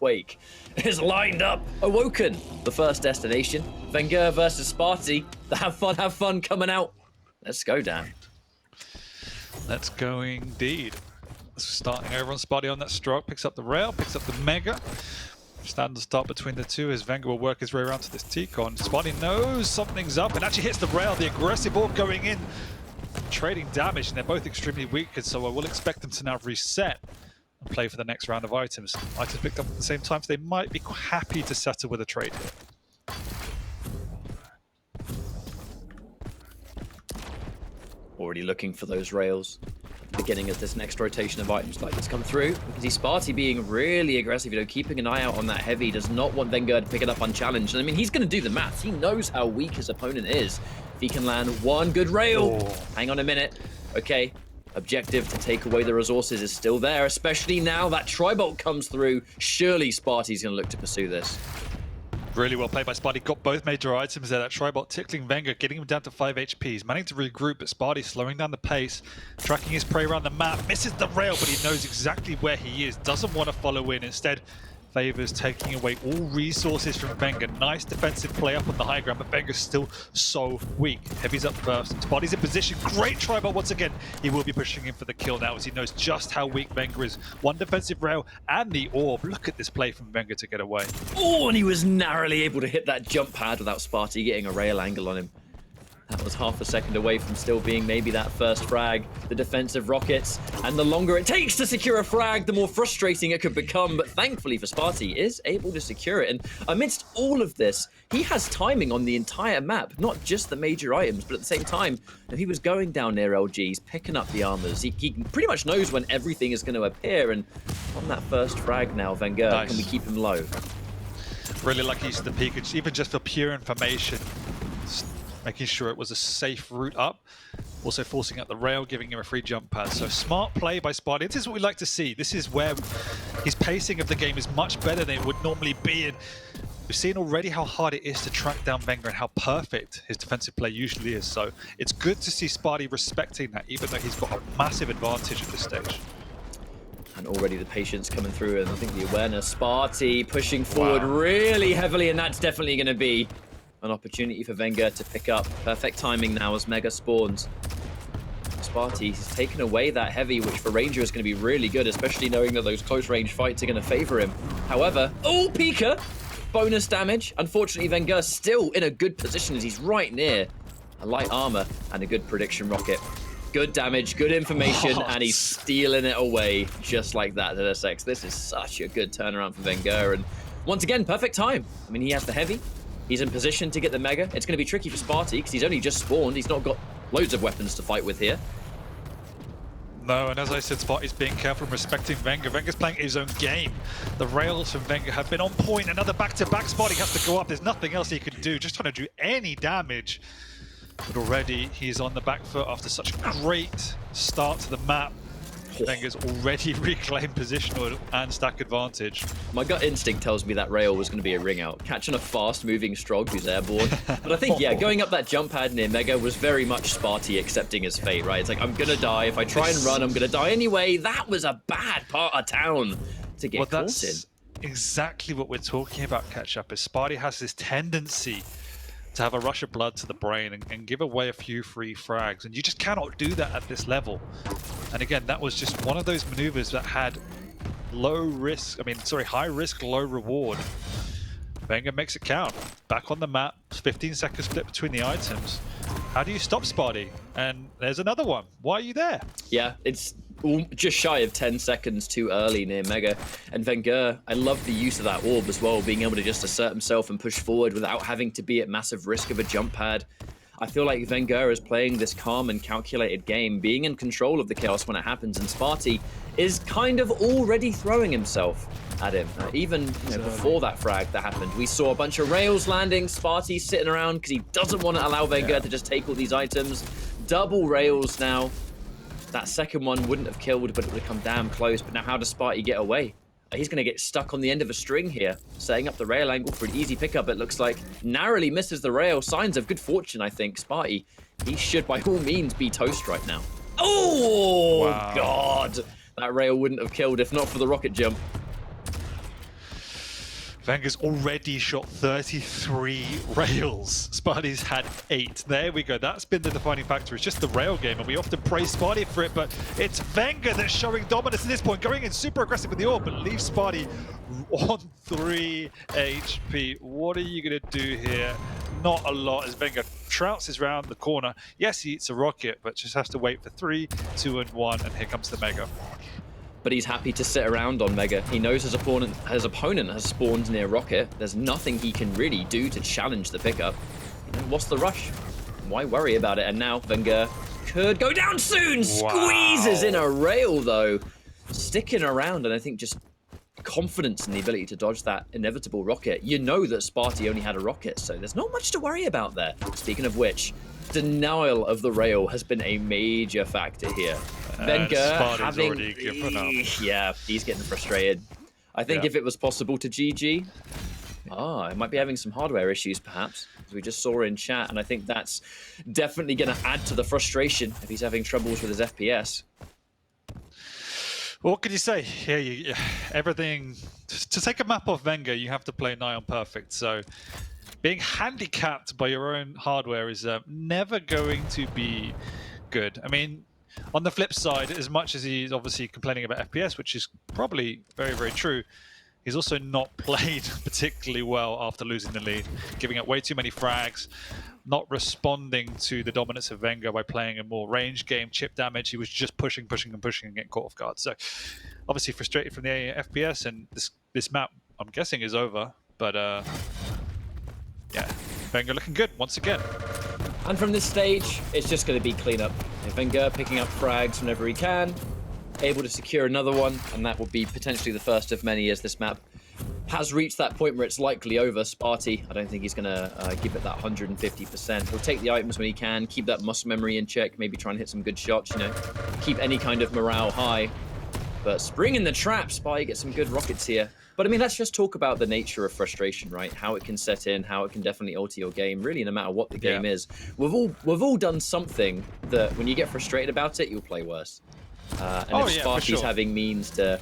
Quake is lined up, awoken. The first destination, vengeurR versus Spart1e. The have fun coming out. Let's go, Dan. Let's go indeed. Starting over on Spart1e on that stroke, picks up the rail, picks up the mega. Standard start between the two as vengeurR will work his way around to this T-con. Spart1e knows something's up and actually hits the rail. The aggressive orb going in, trading damage, and they're both extremely weak, and so I will expect them to now reset and play for the next round of items. Items picked up at the same time, so they might be happy to settle with a trade here. Already looking for those rails. Beginning of this next rotation of items like to come through. We can see Spart1e being really aggressive, you know, keeping an eye out on that heavy, does not want vengeurR to pick it up unchallenged. And I mean, he's going to do the maths. He knows how weak his opponent is. If he can land one good rail, hang on a minute. Okay, objective to take away the resources is still there, especially now that Tribolt comes through. Surely Spart1e's going to look to pursue this. Really well played by Spart1e. Got both major items there. That Tribolt tickling vengeurR, getting him down to 5 HP. He's managing to regroup, but Spart1e slowing down the pace, tracking his prey around the map. Misses the rail, but he knows exactly where he is. Doesn't want to follow in. Instead, favors taking away all resources from vengeurR. Nice defensive play up on the high ground, but vengeurR's still so weak. Heavy's up first. Spart1e's in position. Great Tribolt once again. He will be pushing him for the kill now as he knows just how weak vengeurR is. One defensive rail and the orb. Look at this play from vengeurR to get away. Oh, and he was narrowly able to hit that jump pad without Spart1e getting a rail angle on him. That was half a second away from still being maybe that first frag. The defensive rockets, and the longer it takes to secure a frag, the more frustrating it could become. But thankfully for Spart1e, is able to secure it. And amidst all of this, he has timing on the entire map, not just the major items, but at the same time, if he was going down near LGs, picking up the armors, he pretty much knows when everything is going to appear. And on that first frag now, vengeurR, nice. Can we keep him low? Really lucky use of the peak, even just for pure information. Making sure it was a safe route up. Also forcing up the rail, giving him a free jump pad. So smart play by Spart1e. This is what we like to see. This is where his pacing of the game is much better than it would normally be. And we've seen already how hard it is to track down vengeurR and how perfect his defensive play usually is. So it's good to see Spart1e respecting that, even though he's got a massive advantage at this stage. And already the patience coming through, and I think the awareness. Spart1e pushing forward really heavily, and that's definitely going to be an opportunity for vengeurR to pick up. Perfect timing now as Mega spawns. Spart1e has taken away that heavy, which for Ranger is going to be really good, especially knowing that those close range fights are going to favor him. However, Pika! Bonus damage. Unfortunately, vengeurR still in a good position as he's right near a light armor and a good prediction rocket. Good damage, good information, and he's stealing it away just like that, ZSX. This is such a good turnaround for vengeurR, and once again, perfect time. I mean, he has the heavy. He's in position to get the mega. It's going to be tricky for Spart1e because he's only just spawned. He's not got loads of weapons to fight with here. No, and as I said, Spart1e's being careful and respecting vengeurR. vengeurR's playing his own game. The rails from vengeurR have been on point. Another back-to-back. Spart1e has to go up. There's nothing else he can do. Just trying to do any damage. But already he's on the back foot after such a great start to the map. vengeurR's already reclaimed positional and stack advantage. My gut instinct tells me that rail was going to be a ring out, catching a fast-moving Strog who's airborne. But I think, yeah, going up that jump pad near Mega was very much Spart1e accepting his fate, right? It's like, I'm going to die. If I try and run, I'm going to die anyway. That was a bad part of town to get caught in. That's exactly what we're talking about, Catch-Up, is Spart1e has this tendency to have a rush of blood to the brain and give away a few free frags, and you just cannot do that at this level. And again, that was just one of those maneuvers that had high risk, low reward. vengeurR makes it count. Back on the map, 15 seconds split between the items. How do you stop Spart1e? And there's another one. Why are you there? Yeah, it's just shy of 10 seconds too early near Mega. And vengeurR, I love the use of that orb as well, being able to just assert himself and push forward without having to be at massive risk of a jump pad. I feel like vengeurR is playing this calm and calculated game, being in control of the chaos when it happens, and Spart1e is kind of already throwing himself at him. Even before that frag that happened, we saw a bunch of rails landing, Spart1e sitting around because he doesn't want to allow vengeurR to just take all these items. Double rails now. That second one wouldn't have killed, but it would have come damn close. But now how does Spart1e get away? He's going to get stuck on the end of a string here, setting up the rail angle for an easy pickup, it looks like. Narrowly misses the rail. Signs of good fortune, I think. Spart1e, he should by all means be toast right now. Oh, wow. God. That rail wouldn't have killed if not for the rocket jump. vengeur's already shot 33 rails. Spart1e's had 8. There we go. That's been the defining factor. It's just the rail game, and we often praise Spart1e for it, but it's vengeurR that's showing dominance at this point, going in super aggressive with the orb, but leaves Spart1e on 3 HP. What are you going to do here? Not a lot as vengeurR trounces round the corner. Yes, he eats a rocket, but just has to wait for 3, 2, and 1, and here comes the Mega. But he's happy to sit around on Mega. He knows his opponent has spawned near Rocket. There's nothing he can really do to challenge the pickup. You know, what's the rush? Why worry about it? And now vengeurR could go down soon. Wow. Squeezes in a rail though. Sticking around, and I think just confidence in the ability to dodge that inevitable rocket. You know that Spart1e only had a rocket, so there's not much to worry about there. Speaking of which, denial of the rail has been a major factor here. vengeurR having already given up. Yeah, he's getting frustrated. I think if it was possible to GG, it might be having some hardware issues perhaps, as we just saw in chat, and I think that's definitely going to add to the frustration if he's having troubles with his FPS. Well, what can you say? Yeah, everything. To take a map off vengeurR, you have to play nigh on perfect. So being handicapped by your own hardware is never going to be good. I mean, on the flip side, as much as he's obviously complaining about FPS, which is probably very, very true, he's also not played particularly well after losing the lead, giving up way too many frags, not responding to the dominance of vengeurR by playing a more range game, chip damage. He was just pushing and getting caught off guard. So obviously frustrated from the FPS, and this map, I'm guessing, is over. But yeah, vengeurR looking good once again. And from this stage, it's just going to be cleanup. vengeurR picking up frags whenever he can, able to secure another one, and that will be potentially the first of many as this map has reached that point where it's likely over. Spart1e, I don't think he's going to give it that 150%. He'll take the items when he can, keep that muscle memory in check, maybe try and hit some good shots, you know, keep any kind of morale high. But spring in the trap, Spart1e gets some good rockets here. But I mean, let's just talk about the nature of frustration, right? How it can set in, how it can definitely alter your game, really, no matter what the game is. We've all done something that when you get frustrated about it, you'll play worse. And if Spart1e's having means to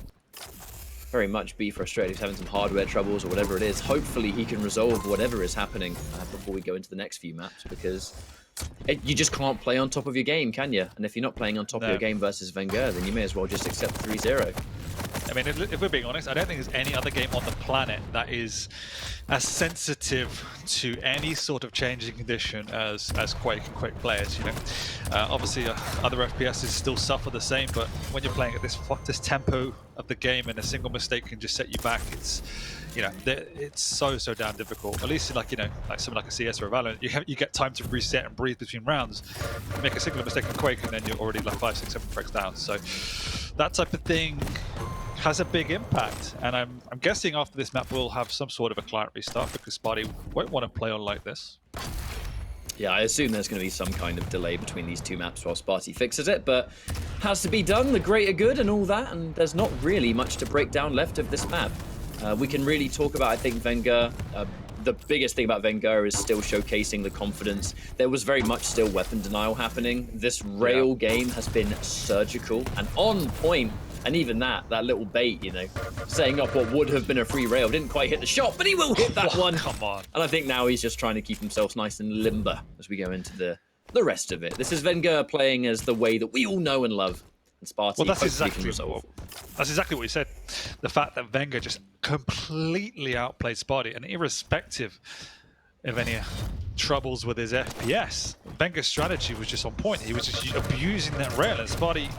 very much be frustrated, he's having some hardware troubles or whatever it is, hopefully he can resolve whatever is happening before we go into the next few maps, because you just can't play on top of your game, can you? And if you're not playing on top of your game versus vengeurR, then you may as well just accept 3-0. I mean, if we're being honest, I don't think there's any other game on the planet that is as sensitive to any sort of changing condition as Quake and Quake players. You know, obviously other FPSs still suffer the same, but when you're playing at this tempo of the game, and a single mistake can just set you back, it's, you know, it's so damn difficult. At least in, like, you know, like something like a CS or a Valorant, you get time to reset and breathe between rounds. You make a single mistake in Quake, and then you're already like 5, 6, 7 frags down. So that type of thing has a big impact, and I'm guessing after this map we'll have some sort of a client restart, because Spart1e won't want to play on like this. Yeah, I assume there's going to be some kind of delay between these two maps while Spart1e fixes it, but has to be done, the greater good and all that, and there's not really much to break down left of this map. We can really talk about, I think, vengeurR. The biggest thing about vengeurR is still showcasing the confidence. There was very much still weapon denial happening. This rail game has been surgical and on point. And even that little bait, you know, setting up what would have been a free rail, didn't quite hit the shot, but he will hit that one. Come on. And I think now he's just trying to keep himself nice and limber as we go into the rest of it. This is vengeurR playing as the way that we all know and love. And Spart1e, well, that's exactly what you said. The fact that vengeurR just completely outplayed Spart1e, and irrespective of any troubles with his FPS, vengeurR's strategy was just on point. He was just abusing that rail, and Spart1e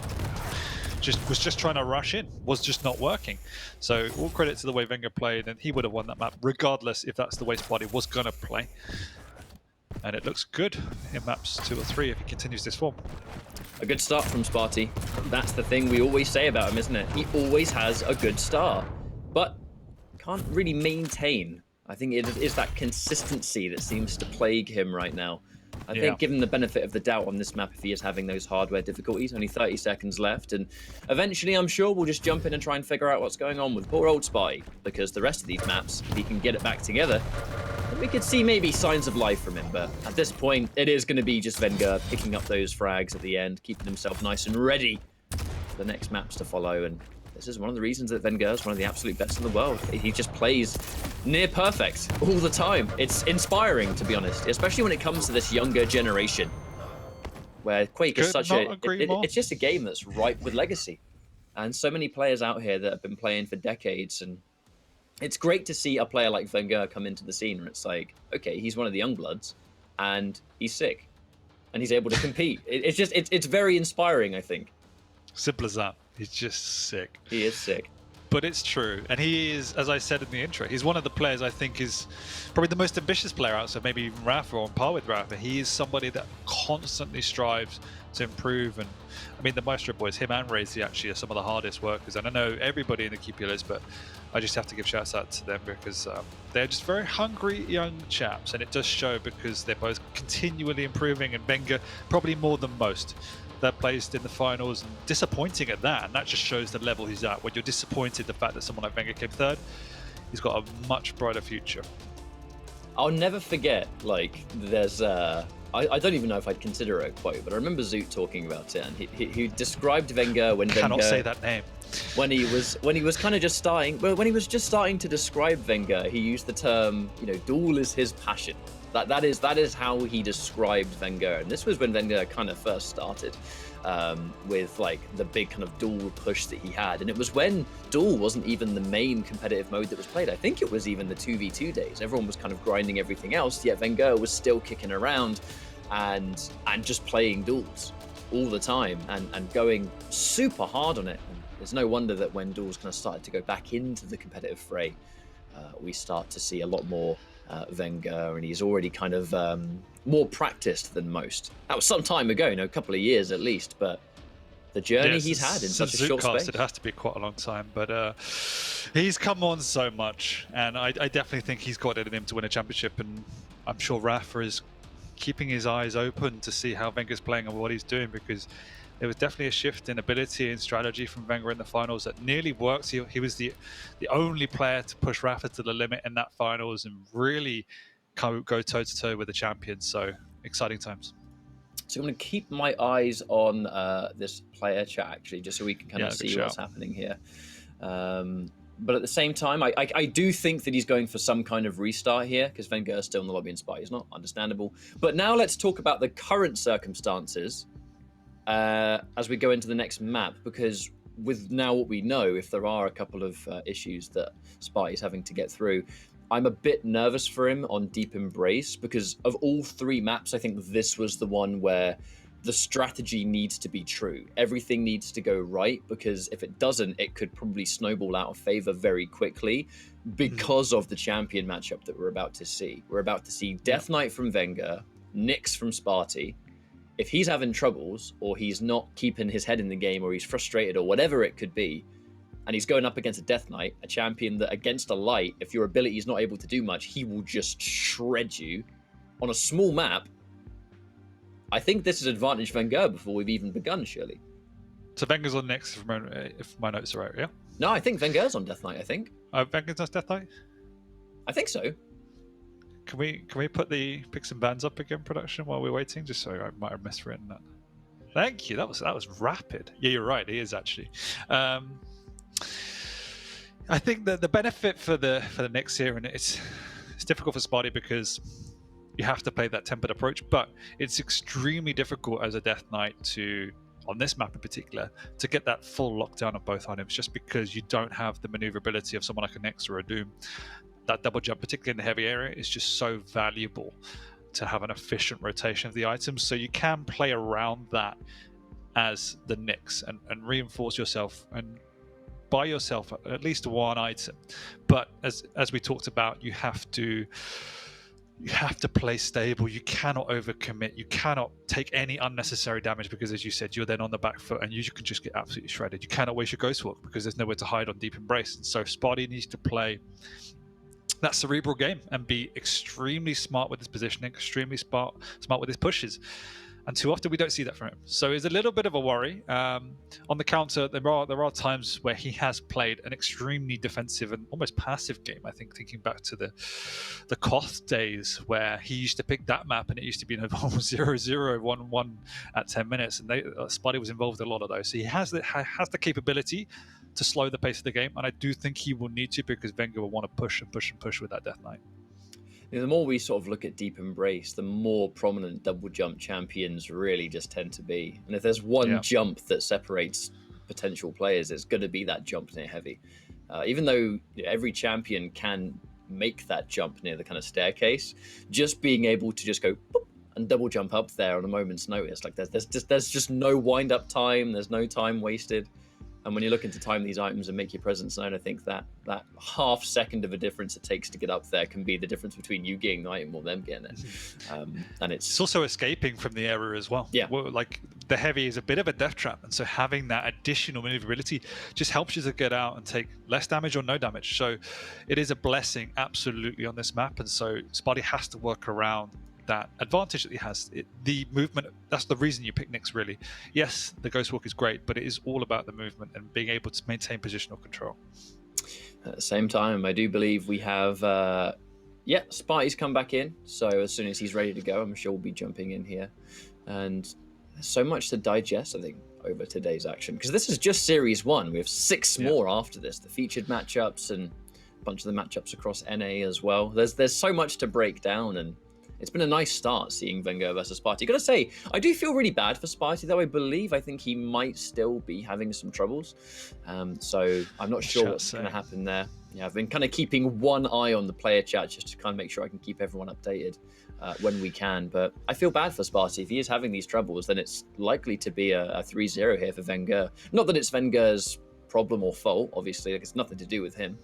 was just trying to rush in, was just not working. So all credit to the way vengeurR played, and he would have won that map regardless if that's the way Spart1e was going to play. And it looks good in maps 2 or 3 if he continues this form. A good start from Spart1e. That's the thing we always say about him, isn't it? He always has a good start, but can't really maintain. I think it is that consistency that seems to plague him right now. I think given the benefit of the doubt on this map, if he is having those hardware difficulties, only 30 seconds left, and eventually I'm sure we'll just jump in and try and figure out what's going on with poor old Spart1e, because the rest of these maps, if he can get it back together, we could see maybe signs of life from him. But at this point, it is going to be just vengeurR picking up those frags at the end, keeping himself nice and ready for the next maps to follow, and this is one of the reasons that vengeurR is one of the absolute best in the world. He just plays near perfect all the time. It's inspiring, to be honest, especially when it comes to this younger generation, where Quake is such it's just a game that's ripe with legacy. And so many players out here that have been playing for decades, and it's great to see a player like vengeurR come into the scene where it's like, okay, he's one of the young bloods, and he's sick, and he's able to compete. It's very inspiring, I think. Simple as that. He's just sick. He is sick. But it's true. And he is, as I said in the intro, he's one of the players I think is probably the most ambitious player out, so maybe even Rafa or on par with Rafa. He is somebody that constantly strives to improve. And I mean, the Maestro boys, him and Razy actually are some of the hardest workers. And I know everybody in the QPL is, but I just have to give shouts out to them because they're just very hungry young chaps. And it does show because they're both continually improving, and vengeurR probably more than most. They're placed in the finals and disappointing at that, and that just shows the level he's at. When you're disappointed the fact that someone like vengeurR came third, he's got a much brighter future. I'll never forget, like, there's I don't even know if I'd consider it a quote, but I remember Zoot talking about it, and he described vengeurR when cannot say that name. When he was kind of just starting, well, when he was just starting to describe vengeurR, he used the term, duel is his passion. That is how he described vengeurR, and this was when vengeurR kind of first started, with like the big kind of duel push that he had, and it was when duel wasn't even the main competitive mode that was played. I think it was even the 2v2 days. Everyone was kind of grinding everything else, yet vengeurR was still kicking around and just playing duels all the time and going super hard on it. And there's no wonder that when duels kind of started to go back into the competitive fray, we start to see a lot more vengeurR, and he's already kind of more practiced than most. That was some time ago, a couple of years at least, but the journey he's had in such a short space. It has to be quite a long time, but he's come on so much, and I definitely think he's got it in him to win a championship, and I'm sure Rafa is keeping his eyes open to see how vengeurR's playing and what he's doing, because there was definitely a shift in ability and strategy from vengeurR in the finals that nearly worked. He was the only player to push Rafa to the limit in that finals and really go toe-to-toe with the champion. So, exciting times. So I'm going to keep my eyes on this player chat, actually, just so we can kind of see what's happening here. But at the same time, I do think that he's going for some kind of restart here, because vengeurR is still in the lobby and Spart1e is not. Understandable. But now let's talk about the current circumstances as we go into the next map, because with now what we know, if there are a couple of issues that Spart1e is having to get through, I'm a bit nervous for him on Deep Embrace, because of all three maps, I think this was the one where the strategy needs to be true. Everything needs to go right, because if it doesn't, it could probably snowball out of favor very quickly because of the champion matchup that we're about to see. We're about to see Death Knight from vengeurR, Nyx from Spart1e. If he's having troubles, or he's not keeping his head in the game, or he's frustrated, or whatever it could be, and he's going up against a Death Knight, a champion that against a light, if your ability is not able to do much, he will just shred you on a small map. I think this is advantage vengeurR before we've even begun, surely. So vengeurR's on Nyx, if my notes are right, yeah? No, I think vengeurR's on Death Knight, I think. vengeurR's on Death Knight? I think so. Can we put the picks and bans up again, production, while we're waiting? Just so I might have miswritten that. Thank you. That was rapid. Yeah, you're right. He is actually. I think that the benefit for the Nyx here, and it's difficult for Spart1e because you have to play that tempered approach, but it's extremely difficult as a Death Knight to, on this map in particular, to get that full lockdown of both items, just because you don't have the maneuverability of someone like a Nyx or a Doom. That double jump, particularly in the heavy area, is just so valuable to have an efficient rotation of the items. So you can play around that as the Nyx and reinforce yourself and buy yourself at least one item. But as we talked about, you have to play stable. You cannot overcommit. You cannot take any unnecessary damage, because, as you said, you're then on the back foot and you can just get absolutely shredded. You cannot waste your Ghost Walk because there's nowhere to hide on Deep Embrace. And so Spart1e needs to play that cerebral game and be extremely smart with his positioning, extremely smart with his pushes. And too often we don't see that from him. So it's a little bit of a worry. On the counter, there are times where he has played an extremely defensive and almost passive game. I think thinking back to the Koth days where he used to pick that map and it used to be 0-0, 1-1 at 10 minutes. And Spart1e was involved in a lot of those. So he has the capability to slow the pace of the game, and I do think he will need to, because vengeurR will want to push and push and push with that Death Knight. You know, the more we sort of look at Deep Embrace, the more prominent double jump champions really just tend to be. And if there's one jump that separates potential players, it's going to be that jump near heavy. Even though every champion can make that jump near the kind of staircase, just being able to just go boop, and double jump up there on a moment's notice, like there's just no wind up time, there's no time wasted. And when you're looking to time these items and make your presence known, I think that half second of a difference it takes to get up there can be the difference between you getting the item or them getting it. And it's also escaping from the area as well. Yeah. Well, like the heavy is a bit of a death trap, and so having that additional maneuverability just helps you to get out and take less damage or no damage. So it is a blessing, absolutely, on this map. And so Spart1e has to work around that advantage that he has. The movement, that's the reason you pick Nyx, really. Yes, the Ghost Walk is great, but it is all about the movement and being able to maintain positional control. At the same time, I do believe we have Spart1e's come back in, so as soon as he's ready to go, I'm sure we'll be jumping in here. And there's so much to digest, I think, over today's action, because this is just Series 1. We have 6 more after this, the featured matchups and a bunch of the matchups across NA as well. There's so much to break down, and it's been a nice start seeing vengeurR versus Spart1e. Gotta say, I do feel really bad for Spart1e, though. I think he might still be having some troubles. So I'm not sure what's going to happen there. Yeah, I've been kind of keeping one eye on the player chat just to kind of make sure I can keep everyone updated when we can. But I feel bad for Spart1e. If he is having these troubles, then it's likely to be a 3-0 here for vengeurR. Not that it's vengeur's problem or fault, obviously. Like, it's nothing to do with him.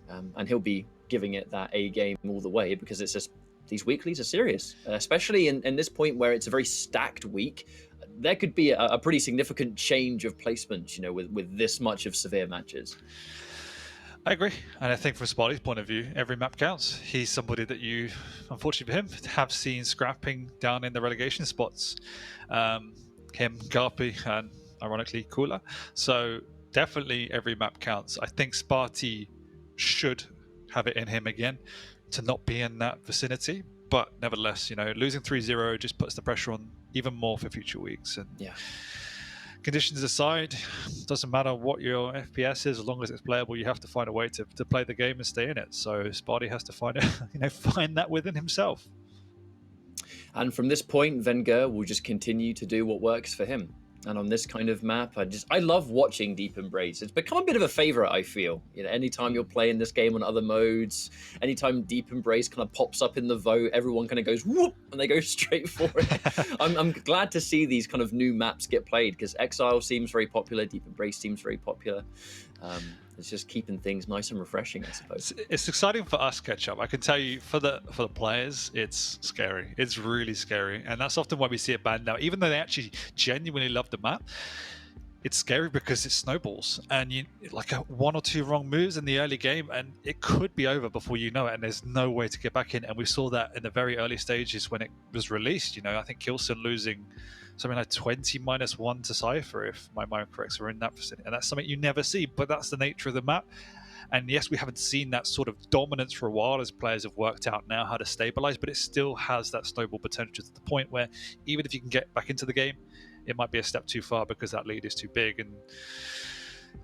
And he'll be giving it that A game all the way, because it's just these weeklies are serious, especially in this point where it's a very stacked week. There could be a pretty significant change of placement, with this much of severe matches. I agree, and I think from Spart1e's point of view, every map counts. He's somebody that you, unfortunately for him, have seen scrapping down in the relegation spots. Him, Garpy, and ironically Kula. So definitely every map counts. I think Spart1e should have it in him again to not be in that vicinity, but nevertheless, losing 3-0 just puts the pressure on even more for future weeks. And conditions aside, doesn't matter what your FPS is, as long as it's playable, you have to find a way to play the game and stay in it. So Spart1e has to find it, find that within himself. And from this point, vengeurR will just continue to do what works for him. And on this kind of map, I love watching Deep Embrace. It's become a bit of a favorite, I feel. Anytime you're playing this game on other modes, anytime Deep Embrace kind of pops up in the vote, everyone kind of goes whoop, and they go straight for it. I'm glad to see these kind of new maps get played, because Exile seems very popular, Deep Embrace seems very popular. It's just keeping things nice and refreshing, I suppose. It's exciting for us, Ketchup. I can tell you, for the players, it's scary. It's really scary, and that's often why we see it banned now. Even though they actually genuinely love the map, it's scary because it snowballs, and you like 1 or 2 wrong moves in the early game, and it could be over before you know it, and there's no way to get back in. And we saw that in the very early stages when it was released. I think Kilson losing something like 20-1 to Cypher, if my mind corrects, are in that vicinity. And that's something you never see, but that's the nature of the map. And yes, we haven't seen that sort of dominance for a while as players have worked out now how to stabilize, but it still has that snowball potential to the point where even if you can get back into the game, it might be a step too far because that lead is too big. And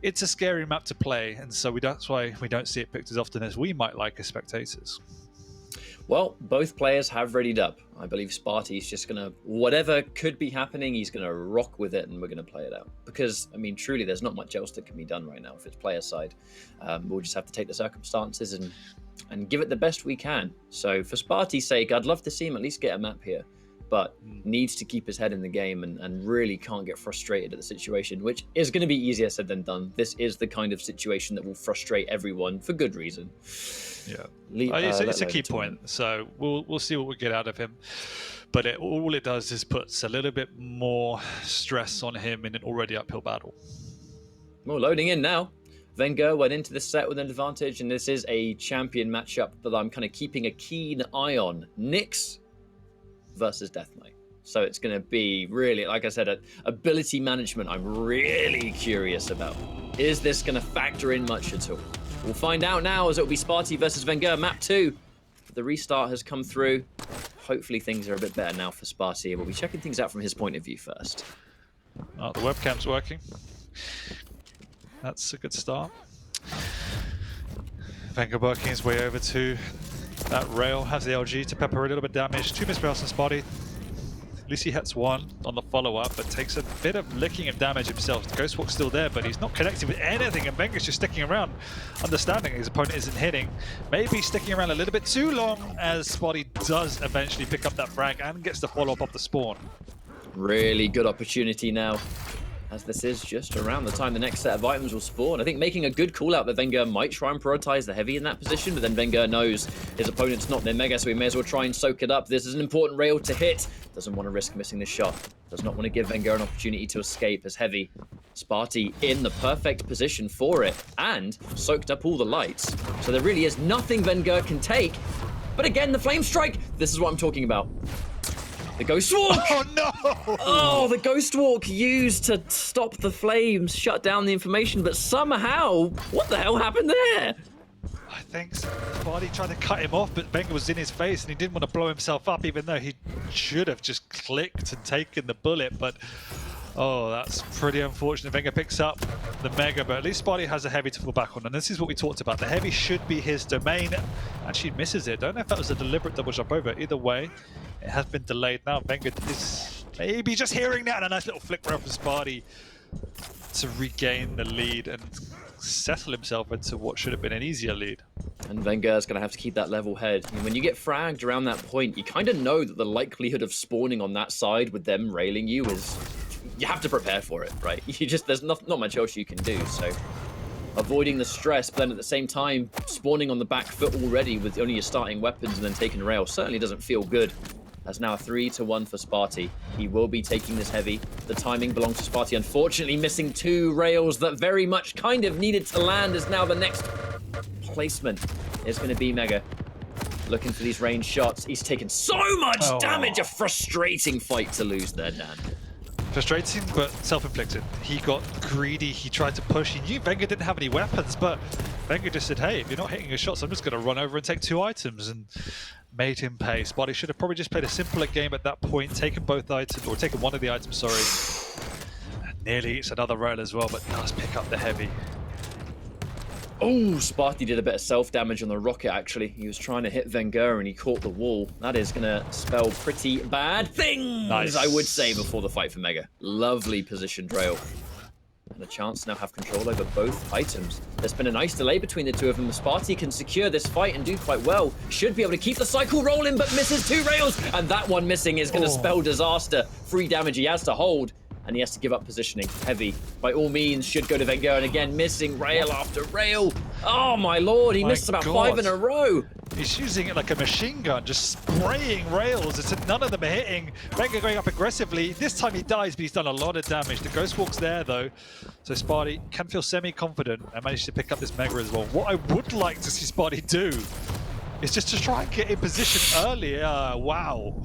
it's a scary map to play, and so that's why we don't see it picked as often as we might like as spectators. Well, both players have readied up. I believe Spart1e's just going to, whatever could be happening, he's going to rock with it, and we're going to play it out. Because, truly, there's not much else that can be done right now if it's player side. We'll just have to take the circumstances and give it the best we can. So for Spart1e's sake, I'd love to see him at least get a map here, but needs to keep his head in the game and really can't get frustrated at the situation, which is going to be easier said than done. This is the kind of situation that will frustrate everyone for good reason. Yeah, it's a key point. So we'll see what we get out of him. But all it does is puts a little bit more stress on him in an already uphill battle. Well, loading in now. vengeurR went into this set with an advantage, and this is a champion matchup that I'm kind of keeping a keen eye on. Nyx versus Death Knight. So it's going to be really, like I said, ability management I'm really curious about. Is this going to factor in much at all? We'll find out now, as it will be Spart1e versus vengeurR, map 2. The restart has come through. Hopefully things are a bit better now for Spart1e. We'll be checking things out from his point of view first. Oh, the webcam's working. That's a good start. vengeurR working his way over to that rail, has the LG to pepper a little bit damage. 2 missed rails on Spart1e. At least he hits 1 on the follow-up, but takes a bit of licking of damage himself. The Ghostwalk's still there, but he's not connected with anything, and vengeur's just sticking around, understanding his opponent isn't hitting. Maybe sticking around a little bit too long, as Spart1e does eventually pick up that frag and gets the follow-up off the spawn. Really good opportunity now, as this is just around the time the next set of items will spawn. I think making a good call out that vengeurR might try and prioritize the heavy in that position, but then vengeurR knows his opponent's not near Mega, so he may as well try and soak it up. This is an important rail to hit. Doesn't want to risk missing this shot. Does not want to give vengeurR an opportunity to escape as heavy. Spart1e in the perfect position for it, and soaked up all the lights. So there really is nothing vengeurR can take. But again, the flame strike, this is what I'm talking about. The Ghost Walk! Oh no! Oh, the Ghost Walk used to stop the flames, shut down the information, but somehow, what the hell happened there? I think Spart1e tried to cut him off, but vengeurR was in his face and he didn't want to blow himself up, even though he should have just clicked and taken the bullet. But oh, that's pretty unfortunate. vengeurR picks up the Mega, but at least Spart1e has a heavy to fall back on, and this is what we talked about. The heavy should be his domain. Actually misses it. Don't know if that was a deliberate double jump over. Either way, it has been delayed now. vengeurR is maybe just hearing that, and a nice little flick round from Spart1e to regain the lead and settle himself into what should have been an easier lead. And vengeur's going to have to keep that level head. I mean, when you get fragged around that point, you kind of know that the likelihood of spawning on that side with them railing you is... You have to prepare for it, right? There's not much else you can do, so... Avoiding the stress, but then at the same time, spawning on the back foot already with only your starting weapons and then taking rail certainly doesn't feel good. That's now a 3-1 for Spart1e. He will be taking this heavy. The timing belongs to Spart1e. Unfortunately, missing 2 rails that very much kind of needed to land, as now the next placement is going to be Mega. Looking for these range shots. He's taken so much damage. A frustrating fight to lose there, Dan. Frustrating, but self-inflicted. He got greedy, he tried to push. He knew vengeurR didn't have any weapons, but vengeurR just said, hey, if you're not hitting your shots, I'm just going to run over and take 2 items, and made him pay. Spart1e should have probably just played a simpler game at that point, taken both items, or taken one of the items, sorry. And nearly eats another rail as well, but does pick up the heavy. Oh, Spart1e did a bit of self-damage on the rocket, actually. He was trying to hit vengeurR and he caught the wall. That is going to spell pretty bad things, nice. I would say, before the fight for Mega. Lovely positioned rail. And a chance to now have control over both items. There's been a nice delay between the two of them. Spart1e can secure this fight and do quite well. Should be able to keep the cycle rolling, but misses 2 rails. And that one missing is going to spell disaster. 3 damage he has to hold. And he has to give up positioning. Heavy, by all means, should go to vengeurR. And again, missing rail after rail. Oh, my lord. He missed about 5 in a row. He's using it like a machine gun, just spraying rails. It's none of them are hitting. vengeurR going up aggressively. This time he dies, but he's done a lot of damage. The Ghost Walk's there, though. So Spart1e can feel semi-confident and managed to pick up this Mega as well. What I would like to see Spart1e do is just to try and get in position earlier. Wow.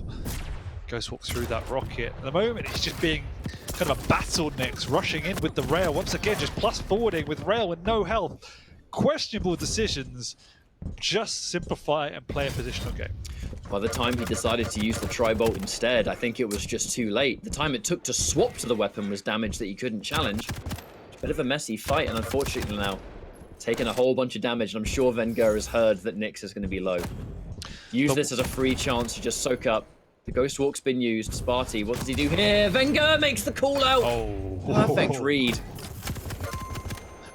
Ghost Walk through that rocket. At the moment, he's just being kind of a battle-nix, rushing in with the rail. Once again, just plus forwarding with rail with no health. Questionable decisions. Just simplify and play a positional game. By the time he decided to use the tri-bolt instead, I think it was just too late. The time it took to swap to the weapon was damage that he couldn't challenge. Bit of a messy fight, and unfortunately now, taking a whole bunch of damage, and I'm sure vengeurR has heard that Nyx is going to be low. Use this as a free chance to just soak up. The Ghost Walk's been used. Spart1e, what does he do here? vengeurR makes the call out. Perfect read.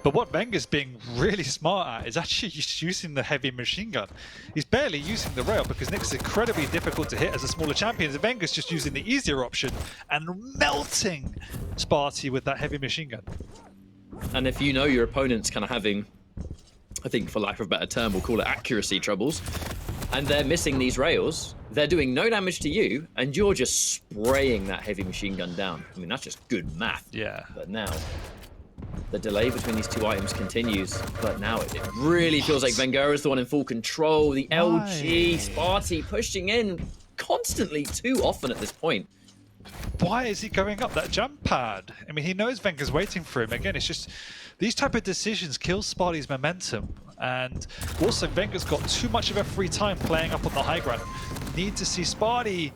But what vengeur's being really smart at is actually using the heavy machine gun. He's barely using the rail because Nyx is incredibly difficult to hit as a smaller champion. And vengeur's just using the easier option and melting Spart1e with that heavy machine gun. And if you know your opponent's kind of having, I think for lack of a better term, we'll call it accuracy troubles, and they're missing these rails, they're doing no damage to you, and you're just spraying that heavy machine gun down. I mean, that's just good math. Yeah. But now, the delay between these 2 items continues, but now it really feels like vengeurR is the one in full control. The LG, Spart1e pushing in constantly, too often at this point. Why is he going up that jump pad? I mean, he knows vengeur's waiting for him. Again, it's just these type of decisions kill Spart1e's momentum. And also, vengeur's got too much of a free time playing up on the high ground. Need to see Spart1e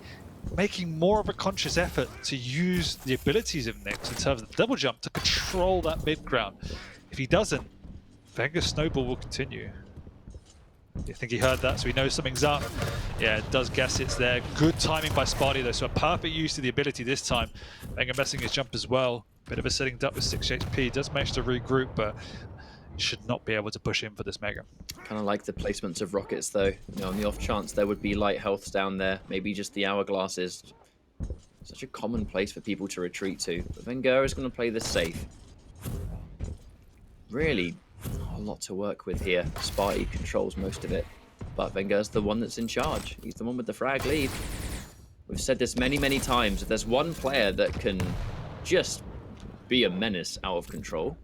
making more of a conscious effort to use the abilities of Nyx in terms of the double jump to control that mid ground. If he doesn't, vengeur's snowball will continue. I think he heard that, so he knows something's up. Yeah, it does guess it's there. Good timing by Spart1e though, so a perfect use of the ability this time. vengeurR messing his jump as well. Bit of a sitting duck with 6 HP. Does manage to regroup, but should not be able to push in for this Mega. Kind of like the placements of rockets though. You know, on the off chance there would be light healths down there, maybe just the hourglasses. Such a common place for people to retreat to. But vengeurR is going to play this safe. Really, not a lot to work with here. Spart1e controls most of it, but vengeur's the one that's in charge. He's the one with the frag lead. We've said this many, many times. If there's one player that can just be a menace out of control,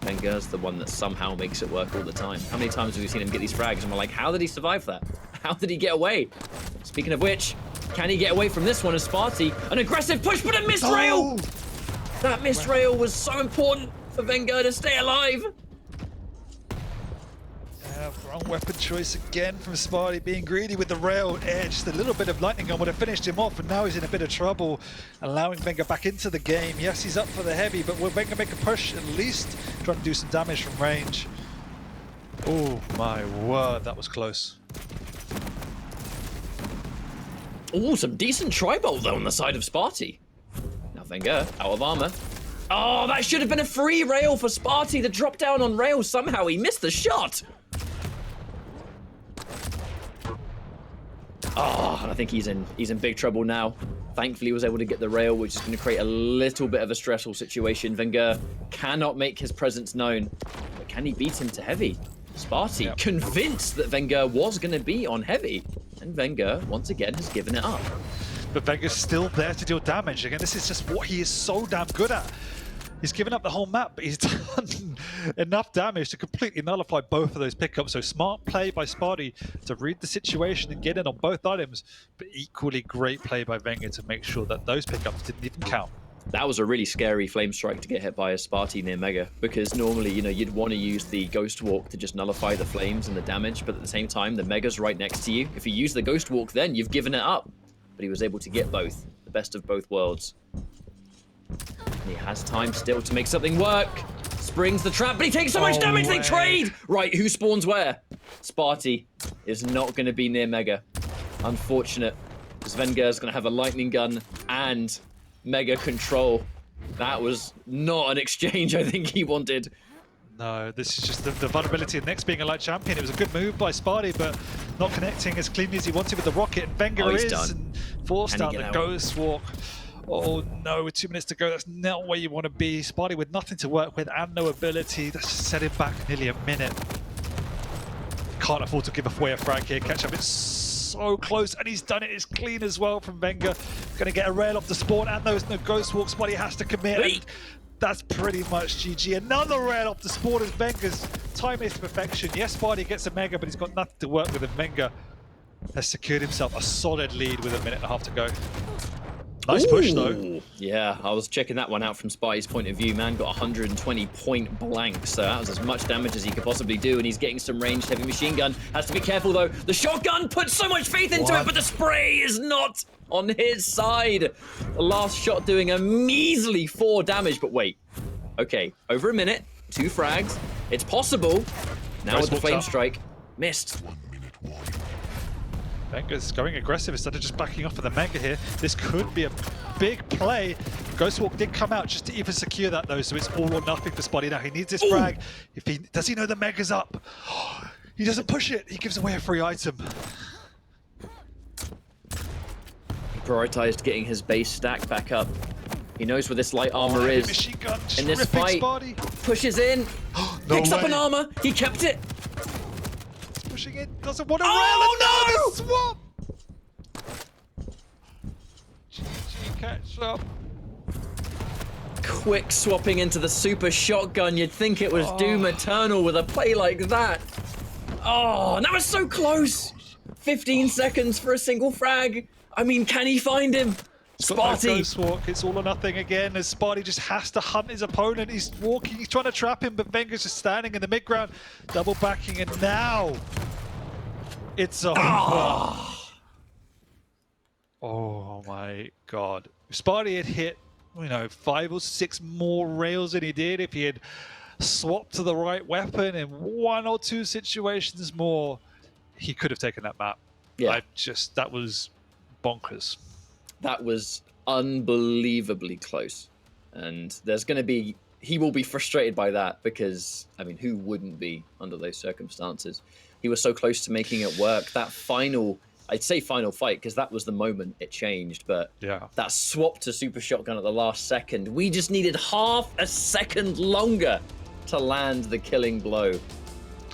vengeur's the one that somehow makes it work all the time. How many times have we seen him get these frags and we're like, how did he survive that? How did he get away? Speaking of which, can he get away from this one as Spart1e? An aggressive push, but a missed rail! That missed rail was so important for vengeurR to stay alive. Yeah, wrong weapon choice again from Spart1e, being greedy with the rail edge. Just a little bit of lightning gun would have finished him off, and now he's in a bit of trouble, allowing vengeurR back into the game. Yes, he's up for the heavy, but will vengeurR make a push, at least trying to do some damage from range? Oh my word, that was close. Oh, some decent tri-bolt though on the side of Spart1e. Now vengeurR out of armor. Oh, that should have been a free rail for Spart1e. The drop down on rail, somehow he missed the shot. Oh, I think he's in big trouble now. Thankfully, he was able to get the rail, which is going to create a little bit of a stressful situation. vengeurR cannot make his presence known, but can he beat him to heavy? Spart1e convinced that vengeurR was going to be on heavy, and vengeurR once again has given it up. But vengeur's still there to deal damage. Again, this is just what he is so damn good at. He's given up the whole map, but he's done enough damage to completely nullify both of those pickups. So smart play by Spart1e to read the situation and get in on both items, but equally great play by vengeurR to make sure that those pickups didn't even count. That was a really scary flame strike to get hit by a Spart1e near Mega, because normally, you know, you'd want to use the Ghost Walk to just nullify the flames and the damage, but at the same time, the Mega's right next to you. If you use the Ghost Walk, then you've given it up. But he was able to get both, the best of both worlds. And he has time still to make something work. Springs the trap, but he takes so much damage, they trade! Right, who spawns where? Spart1e is not going to be near Mega. Unfortunate, because vengeur's going to have a lightning gun and Mega control. That was not an exchange I think he wanted. No, this is just the vulnerability of Next being a light champion. It was a good move by Spart1e, but not connecting as cleanly as he wanted with the rocket. And vengeurR is and forced out the Ghost Walk. Oh no, with 2 minutes to go, that's not where you want to be. Spart1e with nothing to work with and no ability. That's just set him back nearly a minute. Can't afford to give away a frag here. Catch up, it's so close, and he's done it as clean as well from vengeurR. Going to get a rail off the spawn, and there's no Ghost Walk. Spart1e has to commit. That's pretty much GG. Another rail off the spawn as vengeur's time is to perfection. Yes, Spart1e gets a Mega, but he's got nothing to work with, and vengeurR has secured himself a solid lead with 1.5 minutes to go. Nice push though. Yeah, I was checking that one out from Spart1e's point of view, man. Got 120 point blank, so that was as much damage as he could possibly do, and he's getting some ranged heavy machine gun. Has to be careful though. The shotgun puts so much faith into it, but the spray is not on his side. The last shot doing a measly 4 damage, but wait. Okay, over 1 minute, 2 frags. It's possible. Now with the flame strike, missed. vengeur's going aggressive instead of just backing off of the Mega here. This could be a big play. Ghost Walk did come out just to even secure that though, so it's all or nothing for Spart1e now. He needs this frag. Does he know the Mega's up? He doesn't push it. He gives away a free item. He prioritized getting his base stack back up. He knows where this light armor is. Machine gun in this fight, pushes in, picks up an armor. He kept it. Pushing in, doesn't want to rail it. Swap. GG catch up. Quick swapping into the super shotgun. You'd think it was Doom Eternal with a play like that. Oh, and that was so close. 15 seconds for a single frag. I mean, can he find him? Spart1e. Walk. It's all or nothing again as Spart1e just has to hunt his opponent. He's walking, he's trying to trap him, but vengeur's just standing in the mid ground, double backing, and now it's over. Oh my god. If Spart1e had hit you know, 5 or 6 more rails than he did if he had swapped to the right weapon in 1 or 2 situations more, he could have taken that map. Yeah. That was bonkers. That was unbelievably close. And he will be frustrated by that because, I mean, who wouldn't be under those circumstances? He was so close to making it work. That final, I'd say final fight, because that was the moment it changed. But yeah, that swap to super shotgun at the last second, we just needed half a second longer to land the killing blow.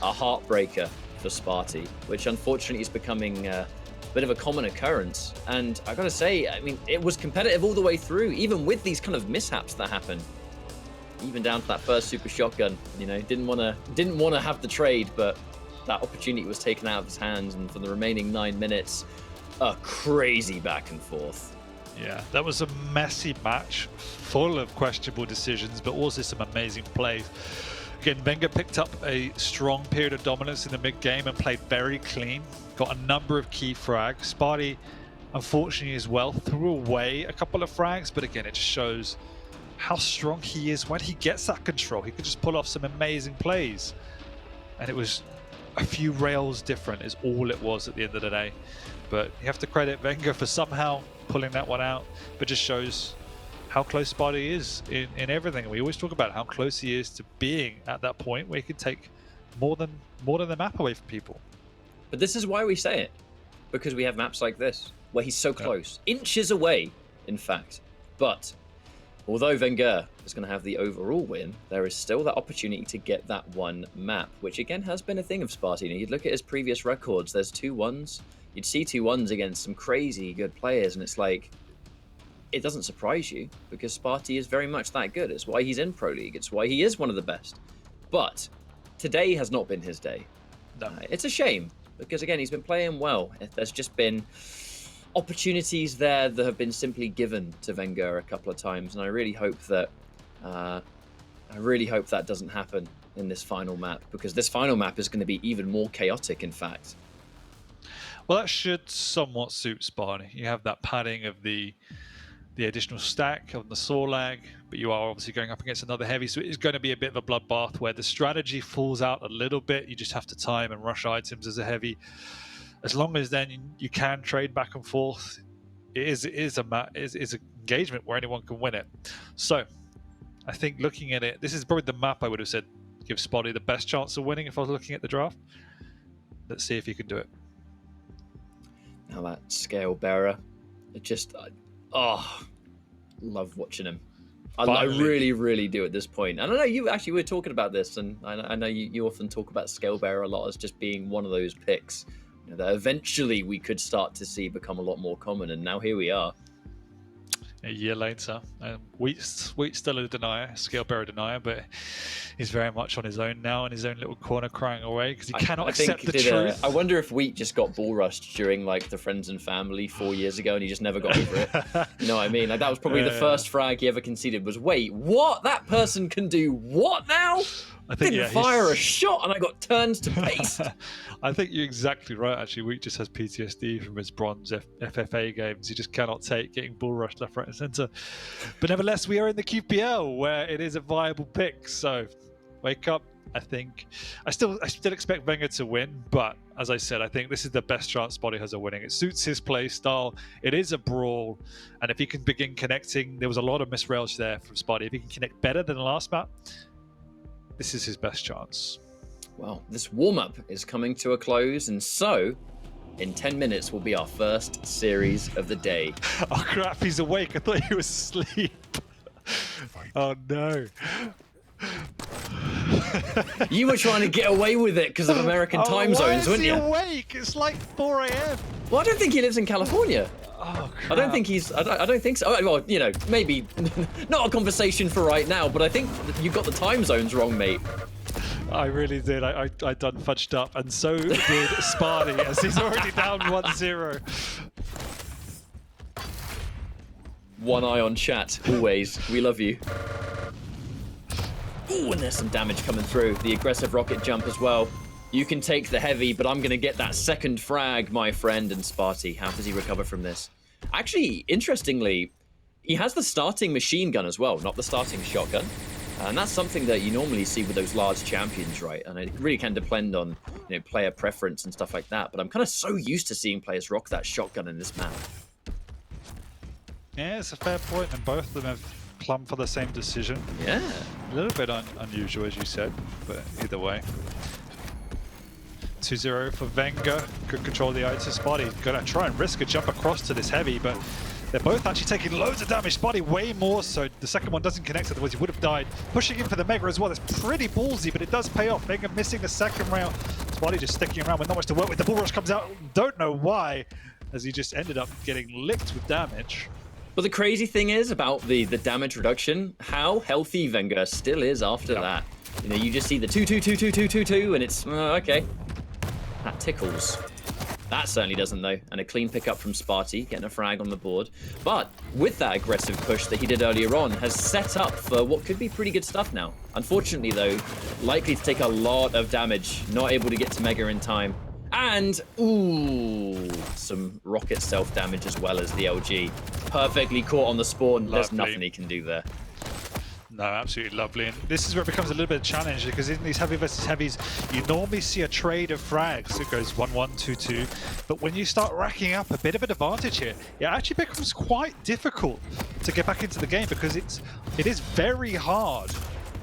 A heartbreaker for Spart1e, which unfortunately is becoming a bit of a common occurrence. And I gotta say, I mean, it was competitive all the way through, even with these kind of mishaps that happened. Even down to that first super shotgun, you know, didn't wanna have the trade, but that opportunity was taken out of his hands, and for the remaining 9 minutes, a crazy back and forth. Yeah, that was a messy match, full of questionable decisions, but also some amazing plays. Again, vengeurR picked up a strong period of dominance in the mid-game and played very clean. Got a number of key frags. Spart1e, unfortunately as well, threw away a couple of frags, but again, it just shows how strong he is when he gets that control. He could just pull off some amazing plays. And it was a few rails different is all it was at the end of the day. But you have to credit vengeurR for somehow pulling that one out, but just shows how close Spart1e is in everything. We always talk about how close he is to being at that point where he can take more than the map away from people. But this is why we say it, because we have maps like this where he's so close, inches away, in fact. But although vengeurR is going to have the overall win, there is still that opportunity to get that one map, which again has been a thing of Spart1e. You'd look at his previous records, there's 2-1s. You'd see 2-1s against some crazy good players, and it's like, it doesn't surprise you, because Spart1e is very much that good. It's why he's in Pro League. It's why he is one of the best. But today has not been his day. No. It's a shame, because again, he's been playing well. There's just been opportunities there that have been simply given to vengeurR a couple of times, and I really hope that doesn't happen in this final map, because this final map is going to be even more chaotic, in fact. Well, that should somewhat suit Spart1e. You have that padding of the additional stack on the saw lag, but you are obviously going up against another heavy, so it is going to be a bit of a bloodbath where the strategy falls out a little bit. You just have to time and rush items as a heavy. As long as then you can trade back and forth, it is an engagement where anyone can win it. So I think looking at it, this is probably the map I would have said gives Spart1e the best chance of winning if I was looking at the draft. Let's see if he can do it. Now that scale bearer, it just, love watching him. I really, really do at this point. And I know you actually were talking about this, and I know you often talk about scale bearer a lot as just being one of those picks, you know, that eventually we could start to see become a lot more common, and now here we are. A year later, Wheat's still a denier, scale bearer denier, but he's very much on his own now, in his own little corner, crying away because he cannot accept the truth. I wonder if Wheat just got ball rushed during like the Friends and Family 4 years ago, and he just never got over it. You know what I mean? Like that was probably the first frag he ever conceded. Was wait, what? That person can do what now? I didn't fire a shot, and I got turned to paste. I think you're exactly right, actually. Wheat just has PTSD from his bronze FFA games. He just cannot take getting bull rushed left, right, and centre. But nevertheless, we are in the QPL, where it is a viable pick. So, wake up. I think I still expect vengeurR to win, but as I said, I think this is the best chance Spart1e has of winning. It suits his play style. It is a brawl, and if he can begin connecting, there was a lot of misrails there from Spart1e. If he can connect better than the last map, this is his best chance. Well, this warm-up is coming to a close, and so in 10 minutes will be our first series of the day. Oh crap, he's awake. I thought he was asleep. Oh no. You were trying to get away with it because of American time zones, weren't you? Why is he awake? It's like 4 a.m. Well, I don't think he lives in California. Oh, crap. I don't think he's. I don't think so. Well, you know, maybe not a conversation for right now, but I think you got the time zones wrong, mate. I really did. I done fudged up, and so did Spart1e, as he's already down 1-0. One eye on chat, always. We love you. Ooh, and there's some damage coming through. The aggressive rocket jump as well. You can take the heavy, but I'm going to get that second frag, my friend. And Spart1e, how does he recover from this? Actually, interestingly, He has the starting machine gun as well, not the starting shotgun. And that's something that you normally see with those large champions, right? And it really can depend on, you know, player preference and stuff like that. But I'm kind of so used to seeing players rock that shotgun in this map. Yeah, it's a fair point, and both of them have plumbed for the same decision. Yeah. A little bit unusual, as you said, but either way. 2-0 for vengeurR. Good control of the item. Spart1e gonna try and risk a jump across to this heavy, but they're both actually taking loads of damage. Spart1e way more, so the second one doesn't connect, otherwise he would have died. Pushing in for the Mega as well. That's pretty ballsy, but it does pay off. vengeurR missing the second round. Spart1e just sticking around with not much to work with. The bull rush comes out, don't know why, as he just ended up getting licked with damage. But the crazy thing is about the damage reduction, how healthy vengeurR still is after that. You know, you just see the 2-2-2-2-2-2-2, and it's, okay. That tickles. That certainly doesn't, though. And a clean pickup from Spart1e, getting a frag on the board. But with that aggressive push that he did earlier on, has set up for what could be pretty good stuff now. Unfortunately, though, likely to take a lot of damage. Not able to get to Mega in time. And, ooh, some rocket self-damage as well as the LG. Perfectly caught on the spawn. Lovely. There's nothing he can do there. No, absolutely lovely. And this is where it becomes a little bit of a challenge, because in these heavy versus heavies, you normally see a trade of frags. It goes 1-1, 2-2. But when you start racking up a bit of an advantage here, it actually becomes quite difficult to get back into the game, because it is very hard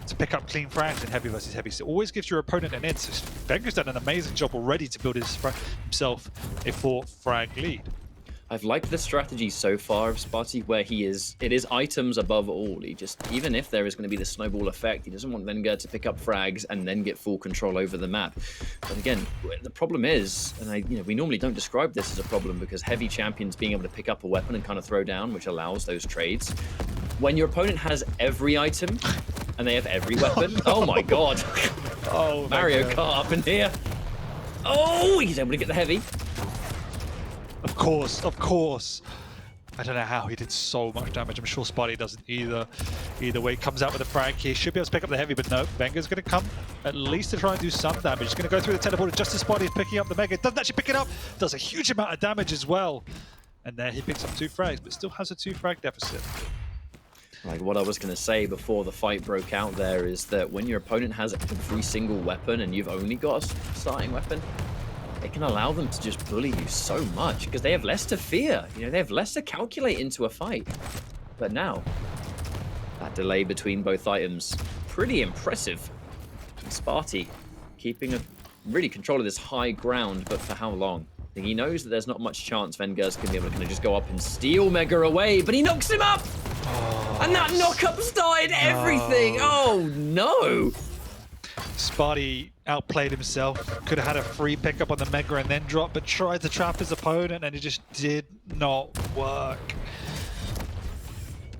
to pick up clean frags in heavy versus heavy. So it always gives your opponent an edge. So vengeurR's done an amazing job already to build himself a 4 frag lead. I've liked the strategy so far of Spart1e, where it is items above all. He just, even if there is going to be the snowball effect, he doesn't want vengeurR to pick up frags and then get full control over the map. But again, the problem is, and we normally don't describe this as a problem, because heavy champions being able to pick up a weapon and kind of throw down, which allows those trades. When your opponent has every item and they have every weapon, oh my god. Oh, Mario Kart up in here. Oh, he's able to get the heavy. Of course, of course. I don't know how he did so much damage. I'm sure Spart1e doesn't either. Either way, comes out with a frag here. Should be able to pick up the heavy, but no. vengeurR's going to come at least to try and do some damage. He's going to go through the teleporter just as Spart1e's picking up the Mega. Doesn't actually pick it up. Does a huge amount of damage as well. And there he picks up 2 frags, but still has a 2 frag deficit. Like what I was going to say before the fight broke out there is that when your opponent has every single weapon and you've only got a starting weapon, it can allow them to just bully you so much, because they have less to fear. You know, they have less to calculate into a fight. But now, that delay between both items, pretty impressive. And Spart1e keeping a really control of this high ground, but for how long? I think he knows that there's not much chance vengeurR's going to be able to kind of just go up and steal Mega away, but he knocks him up! Oh, and that knock-up started everything! Oh no! Spart1e outplayed himself. Could have had a free pickup on the Mega and then drop, but tried to trap his opponent, and it just did not work.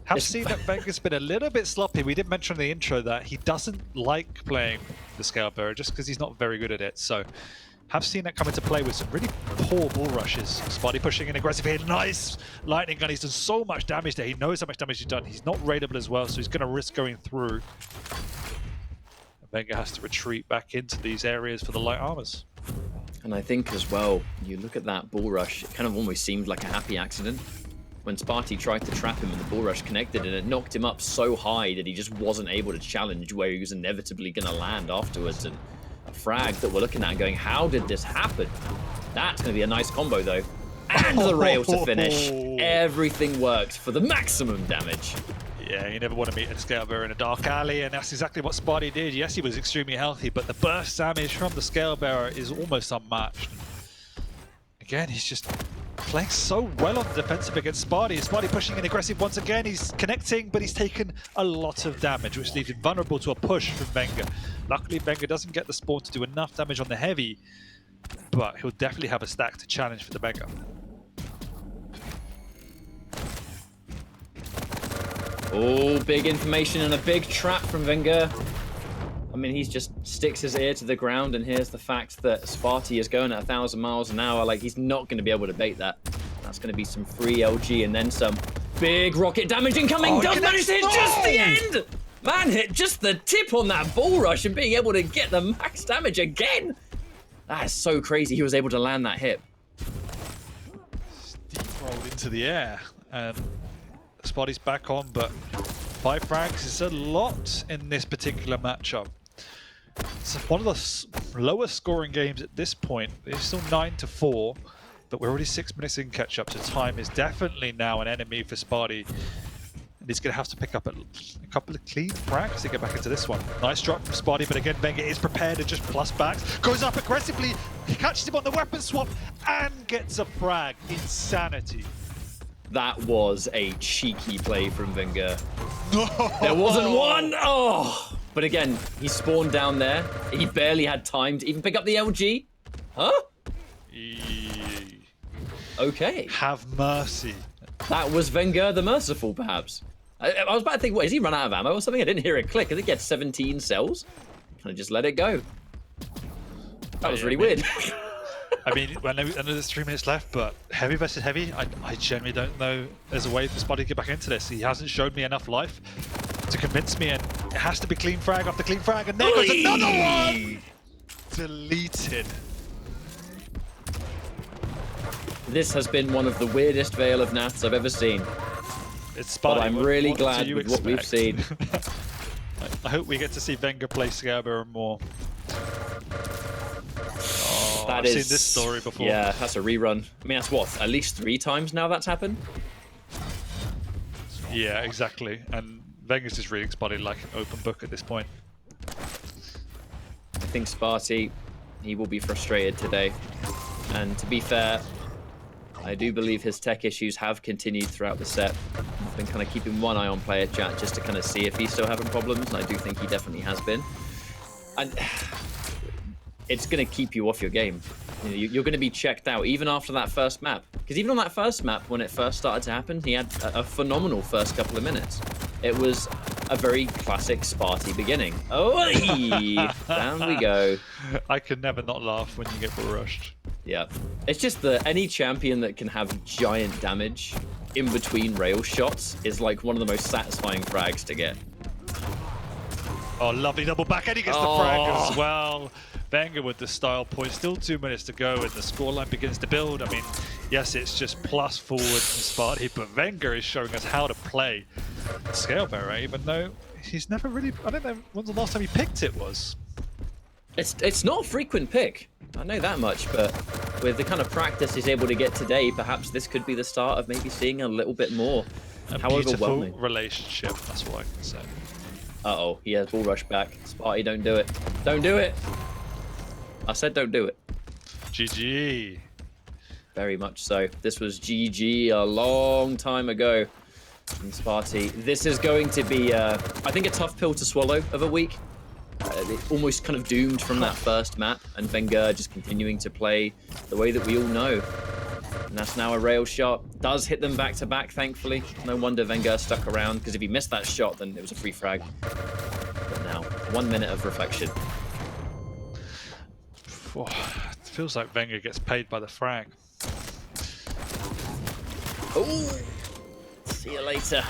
Have seen that vengeurR's been a little bit sloppy. We did mention in the intro that he doesn't like playing the scale bearer just because he's not very good at it. So have seen that come into play with some really poor bull rushes. Spart1e pushing in aggressive here. Nice lightning gun. He's done so much damage there. He knows how much damage he's done. He's not raidable as well, so he's going to risk going through. vengeurR has to retreat back into these areas for the light armors. And I think as well, you look at that bull rush, it kind of almost seemed like a happy accident. When Spart1e tried to trap him and the bull rush connected, and it knocked him up so high that he just wasn't able to challenge where he was inevitably going to land afterwards. And a frag that we're looking at going, how did this happen? That's going to be a nice combo though. And the rail to finish. Everything worked for the maximum damage. Yeah, you never want to meet a scale bearer in a dark alley, and that's exactly what Spart1e did. Yes, he was extremely healthy, but the burst damage from the scale bearer is almost unmatched. Again, he's just playing so well on the defensive against Spart1e. Spart1e pushing in aggressive once again. He's connecting, but he's taken a lot of damage, which leaves him vulnerable to a push from vengeurR. Luckily, vengeurR doesn't get the spawn to do enough damage on the heavy, but he'll definitely have a stack to challenge for the vengeurR. Oh, big information and a big trap from vengeurR. I mean, he just sticks his ear to the ground and hears the fact that Spart1e is going at 1,000 miles an hour. Like, he's not going to be able to bait that. That's going to be some free LG and then some. Big rocket damage incoming. Oh, does manage to hit just the end. Man hit just the tip on that bull rush and being able to get the max damage again. That is so crazy. He was able to land that hit. Steamrolled into the air, and Spart1e's back on, but 5 frags is a lot in this particular matchup. It's one of the lowest scoring games at this point. It's still 9-4, but we're already 6 minutes in catch-up, so time is definitely now an enemy for Spart1e. And he's going to have to pick up a couple of clean frags to get back into this one. Nice drop from Spart1e, but again, vengeurR is prepared to just plus backs. Goes up aggressively, catches him on the weapon swap, and gets a frag. Insanity. That was a cheeky play from vengeurR. There wasn't one! Oh! But again, he spawned down there. He barely had time to even pick up the LG. Huh? Okay. Have mercy. That was vengeurR the Merciful, perhaps. I was about to think, what, has he run out of ammo or something? I didn't hear it click. I think he had 17 cells. Kind of just let it go. That was really weird. I mean, I know there's 3 minutes left, but heavy versus heavy, I genuinely don't know there's a way for Spart1e to get back into this. He hasn't showed me enough life to convince me, and it has to be clean frag after clean frag, and there goes another one! Deleted. This has been one of the weirdest Veil of Naths I've ever seen. It's Spart1e. But I'm really glad with what we've seen. I hope we get to see vengeurR play vengeurR more. I've seen this story before. Yeah, that's a rerun. I mean, that's what, at least 3 times now that's happened? Yeah, exactly. And vengeurR's just reading Spart1e like an open book at this point. I think Spart1e, he will be frustrated today. And to be fair, I do believe his tech issues have continued throughout the set. I've been kind of keeping one eye on player chat just to kind of see if he's still having problems, and I do think he definitely has been. And it's going to keep you off your game. You know, you're going to be checked out even after that first map. Because even on that first map, when it first started to happen, he had a phenomenal first couple of minutes. It was a very classic Spart1e beginning. Oh, down we go. I could never not laugh when you get bull rushed. Yeah, it's just that any champion that can have giant damage in between rail shots is like one of the most satisfying frags to get. Oh, lovely double back, and he gets the frag as well. vengeurR with the style point, still 2 minutes to go, and the scoreline begins to build. I mean, yes, it's just plus forward from Spart1e, but vengeurR is showing us how to play vengeurR, even though he's never really, I don't know when the last time he picked it was. It's not a frequent pick, I know that much, but with the kind of practice he's able to get today, perhaps this could be the start of maybe seeing a little bit more. A beautiful relationship, that's what I can say. Uh-oh, he has bull rush back. Spart1e, don't do it. Don't do it! I said don't do it. GG. Very much so. This was GG a long time ago in Spart1e. This is going to be, I think, a tough pill to swallow of a week. Almost kind of doomed from that first map, and vengeurR just continuing to play the way that we all know. And that's now a rail shot. Does hit them back to back, thankfully. No wonder vengeurR stuck around, because if he missed that shot, then it was a free frag. But now, 1 minute of reflection. It feels like vengeurR gets paid by the frag. Oh, see you later.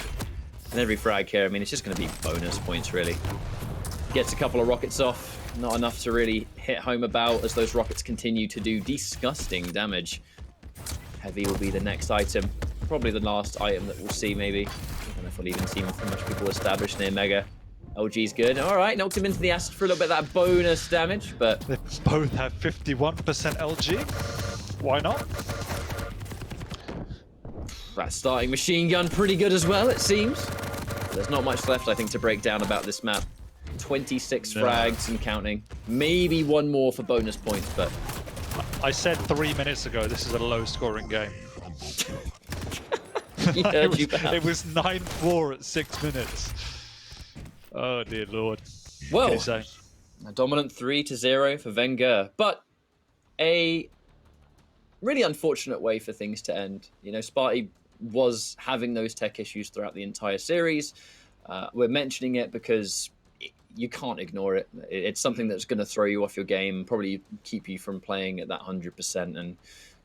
And every frag here, I mean, it's just going to be bonus points, really. Gets a couple of rockets off, not enough to really hit home about, as those rockets continue to do disgusting damage. Heavy will be the next item, probably the last item that we'll see, maybe. I don't know if we'll even see much people established near Mega. LG's good. All right, knocked him into the acid for a little bit of that bonus damage, but... They both have 51% LG. Why not? That starting machine gun pretty good as well, it seems. There's not much left, I think, to break down about this map. 26 frags and counting. Maybe one more for bonus points, but... I said 3 minutes ago this is a low-scoring game. It was 9-4 at 6 minutes. Oh dear lord. Well, a dominant 3-0 for vengeurR, but a really unfortunate way for things to end. You know, Spart1e was having those tech issues throughout the entire series. We're mentioning it because you can't ignore it. It's something that's going to throw you off your game, probably keep you from playing at that 100%. And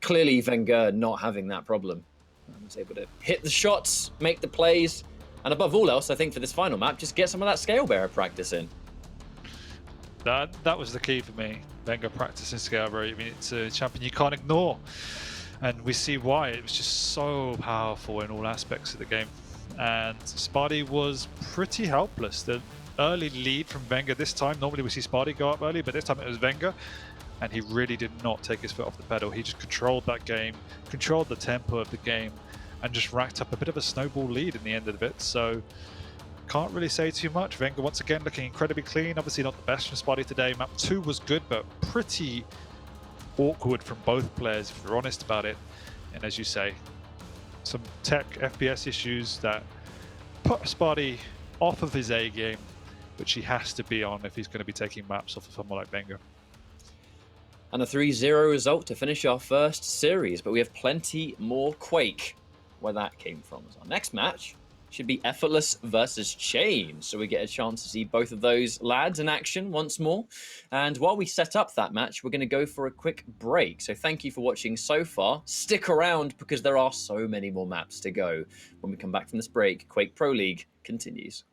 clearly vengeurR not having that problem. I was able to hit the shots, make the plays, and above all else, I think for this final map, just get some of that vengeurR practice in. That was the key for me. vengeurR practicing vengeurR. I mean, it's a champion you can't ignore. And we see why. It was just so powerful in all aspects of the game. and Spart1e was pretty helpless. The early lead from vengeurR this time, normally we see Spart1e go up early, but this time it was vengeurR, and he really did not take his foot off the pedal. He just controlled that game, controlled the tempo of the game, and just racked up a bit of a snowball lead in the end of it. So can't really say too much. vengeurR once again looking incredibly clean. Obviously not the best from Spart1e today. Map 2 was good, but pretty awkward from both players, if we're honest about it. And as you say, some tech FPS issues that put Spart1e off of his A game, which he has to be on if he's going to be taking maps off of someone like vengeurR. And a 3-0 result to finish our first series, but we have plenty more Quake, where that came from. As our next match should be Effortless versus Chain, so we get a chance to see both of those lads in action once more. And while we set up that match, we're going to go for a quick break. So thank you for watching so far. Stick around because there are so many more maps to go. When we come back from this break, Quake Pro League continues.